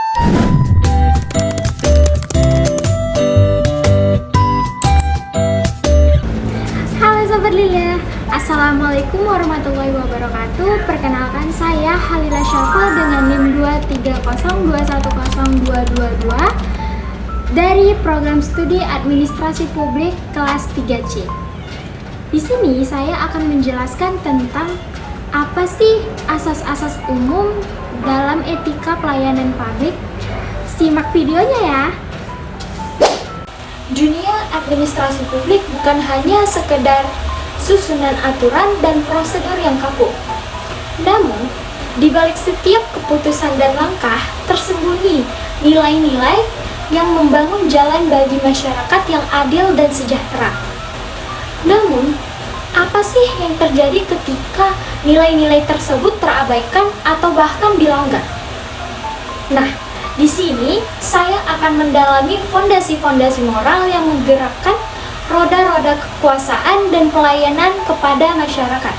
Halo Sobat Lila, Assalamualaikum warahmatullahi wabarakatuh. Perkenalkan saya Halila Syafa dengan NIM 230210222 dari Program Studi Administrasi Publik kelas 3C. Di sini saya akan menjelaskan tentang apa sih asas-asas umum dalam etika pelayanan publik. Simak videonya ya. Dunia administrasi publik bukan hanya sekedar susunan aturan dan prosedur yang kaku. Namun, di balik setiap keputusan dan langkah tersembunyi nilai-nilai yang membangun jalan bagi masyarakat yang adil dan sejahtera. Namun, apa sih yang terjadi ketika nilai-nilai tersebut terabaikan atau bahkan dilanggar? Nah, di sini saya akan mendalami fondasi-fondasi moral yang menggerakkan roda-roda kekuasaan dan pelayanan kepada masyarakat.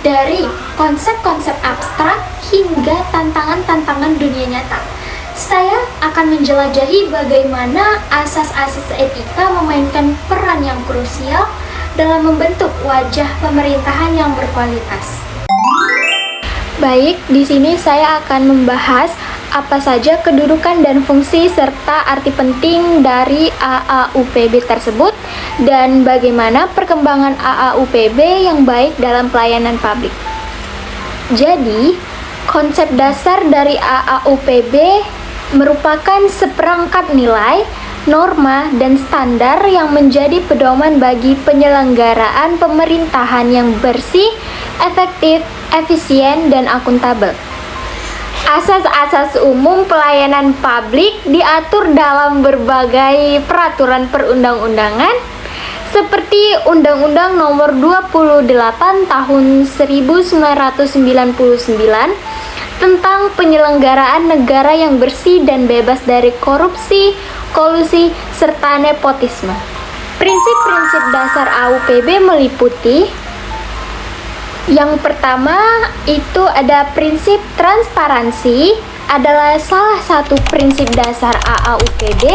Dari konsep-konsep abstrak hingga tantangan-tantangan dunia nyata. Saya akan menjelajahi bagaimana asas-asas etika memainkan peran yang krusial dalam membentuk wajah pemerintahan yang berkualitas. Baik, di sini saya akan membahas apa saja kedudukan dan fungsi serta arti penting dari AAUPB tersebut dan bagaimana perkembangan AAUPB yang baik dalam pelayanan publik. Jadi, konsep dasar dari AAUPB merupakan seperangkat nilai, norma, dan standar yang menjadi pedoman bagi penyelenggaraan pemerintahan yang bersih, efektif, efisien, dan akuntabel. Asas-asas umum pelayanan publik diatur dalam berbagai peraturan perundang-undangan seperti Undang-Undang Nomor 28 Tahun 1999 tentang penyelenggaraan negara yang bersih dan bebas dari korupsi, kolusi, serta nepotisme. Prinsip-prinsip dasar AUPB meliputi: yang pertama itu ada prinsip transparansi, adalah salah satu prinsip dasar AAUPB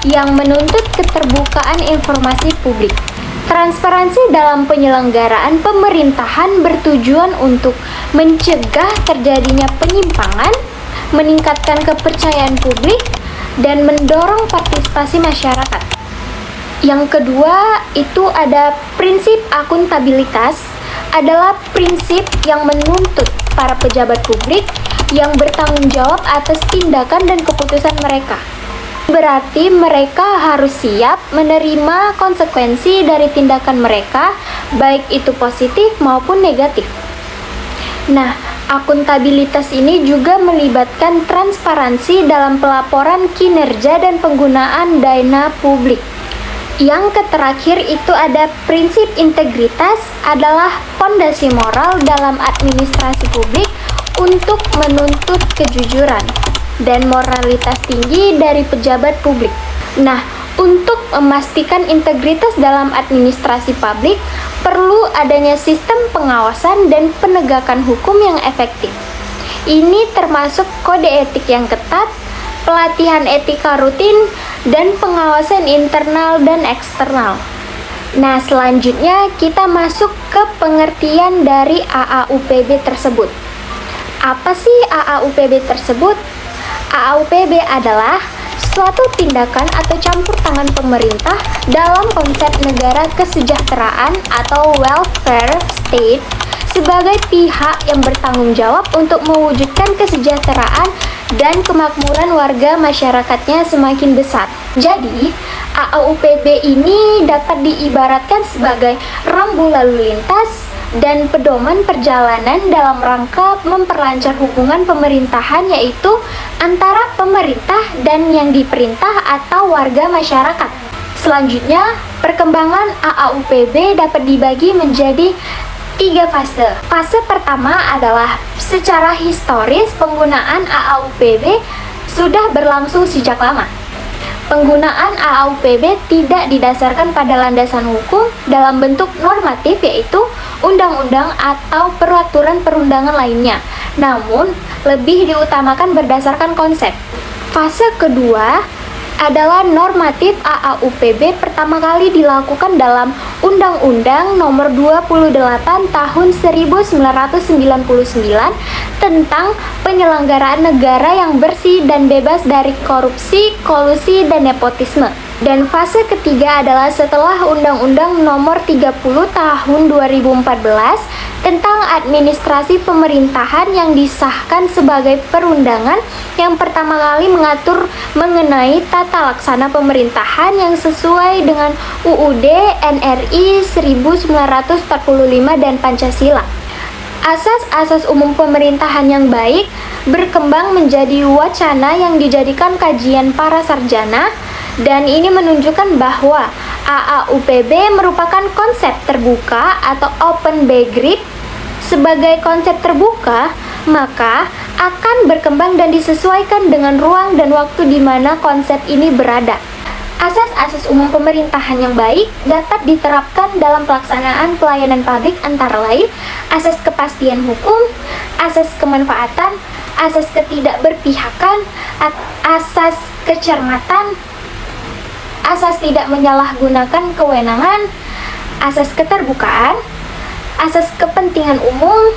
yang menuntut keterbukaan informasi publik. Transparansi dalam penyelenggaraan pemerintahan bertujuan untuk mencegah terjadinya penyimpangan, meningkatkan kepercayaan publik, dan mendorong partisipasi masyarakat. Yang kedua itu ada prinsip akuntabilitas, adalah prinsip yang menuntut para pejabat publik yang bertanggung jawab atas tindakan dan keputusan mereka. Berarti mereka harus siap menerima konsekuensi dari tindakan mereka, baik itu positif maupun negatif. Nah, akuntabilitas ini juga melibatkan transparansi dalam pelaporan kinerja dan penggunaan dana publik. Yang terakhir itu ada prinsip integritas, adalah fondasi moral dalam administrasi publik untuk menuntut kejujuran dan moralitas tinggi dari pejabat publik. Nah, untuk memastikan integritas dalam administrasi publik, perlu adanya sistem pengawasan dan penegakan hukum yang efektif. Ini termasuk kode etik yang ketat, pelatihan etika rutin, dan pengawasan internal dan eksternal. Nah, selanjutnya kita masuk ke pengertian dari AAUPB tersebut. Apa sih AAUPB tersebut? AAUPB adalah suatu tindakan atau campur tangan pemerintah dalam konsep negara kesejahteraan atau welfare state sebagai pihak yang bertanggung jawab untuk mewujudkan kesejahteraan dan kemakmuran warga masyarakatnya semakin besar. Jadi, AAUPB ini dapat diibaratkan sebagai rambu lalu lintas dan pedoman perjalanan dalam rangka memperlancar hubungan pemerintahan, yaitu antara pemerintah dan yang diperintah atau warga masyarakat. Selanjutnya, perkembangan AAUPB dapat dibagi menjadi 3 fase. Fase pertama adalah secara historis penggunaan AAUPB sudah berlangsung sejak lama. Penggunaan AAUPB tidak didasarkan pada landasan hukum dalam bentuk normatif, yaitu undang-undang atau peraturan perundangan lainnya, namun lebih diutamakan berdasarkan konsep. Fase kedua adalah normatif AAUPB pertama kali dilakukan dalam Undang-Undang Nomor 28 Tahun 1999 tentang penyelenggaraan negara yang bersih dan bebas dari korupsi, kolusi, dan nepotisme. Dan fase ketiga adalah setelah Undang-Undang Nomor 30 Tahun 2014 tentang administrasi pemerintahan yang disahkan sebagai perundangan yang pertama kali mengatur mengenai tata laksana pemerintahan yang sesuai dengan UUD NRI 1945 dan Pancasila. Asas-asas umum pemerintahan yang baik berkembang menjadi wacana yang dijadikan kajian para sarjana, dan ini menunjukkan bahwa AAUPB merupakan konsep terbuka atau open begrip. Sebagai konsep terbuka, maka akan berkembang dan disesuaikan dengan ruang dan waktu di mana konsep ini berada. Asas-asas umum pemerintahan yang baik dapat diterapkan dalam pelaksanaan pelayanan publik antara lain asas kepastian hukum, asas kemanfaatan, asas ketidakberpihakan, asas kecermatan, asas tidak menyalahgunakan kewenangan, asas keterbukaan, asas kepentingan umum,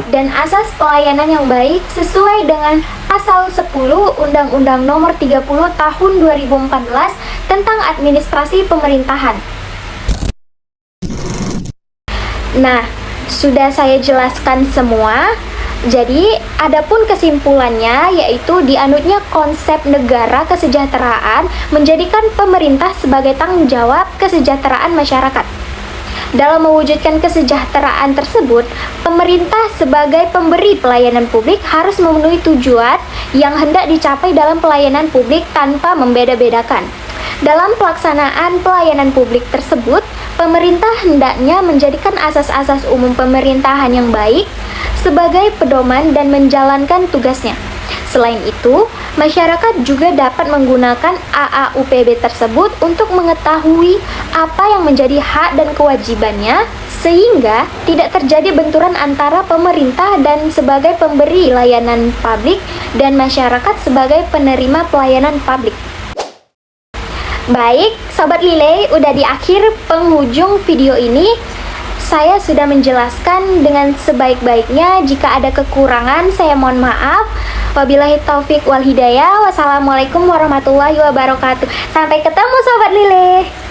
dan asas pelayanan yang baik sesuai dengan pasal 10 Undang-Undang Nomor 30 Tahun 2014 tentang administrasi pemerintahan. Nah, sudah saya jelaskan semua. Jadi, adapun kesimpulannya yaitu dianutnya konsep negara kesejahteraan menjadikan pemerintah sebagai tanggung jawab kesejahteraan masyarakat. Dalam mewujudkan kesejahteraan tersebut, pemerintah sebagai pemberi pelayanan publik harus memenuhi tujuan yang hendak dicapai dalam pelayanan publik tanpa membeda-bedakan. Dalam pelaksanaan pelayanan publik tersebut, pemerintah hendaknya menjadikan asas-asas umum pemerintahan yang baik sebagai pedoman dan menjalankan tugasnya. Selain itu, masyarakat juga dapat menggunakan AAUPB tersebut untuk mengetahui apa yang menjadi hak dan kewajibannya, sehingga tidak terjadi benturan antara pemerintah dan sebagai pemberi layanan publik dan masyarakat sebagai penerima pelayanan publik. Baik, Sobat Lile, udah di akhir penghujung video ini. Saya sudah menjelaskan dengan sebaik-baiknya. Jika ada kekurangan, saya mohon maaf. Wabillahi taufik wal hidayah. Wassalamualaikum warahmatullahi wabarakatuh. Sampai ketemu Sobat Lile.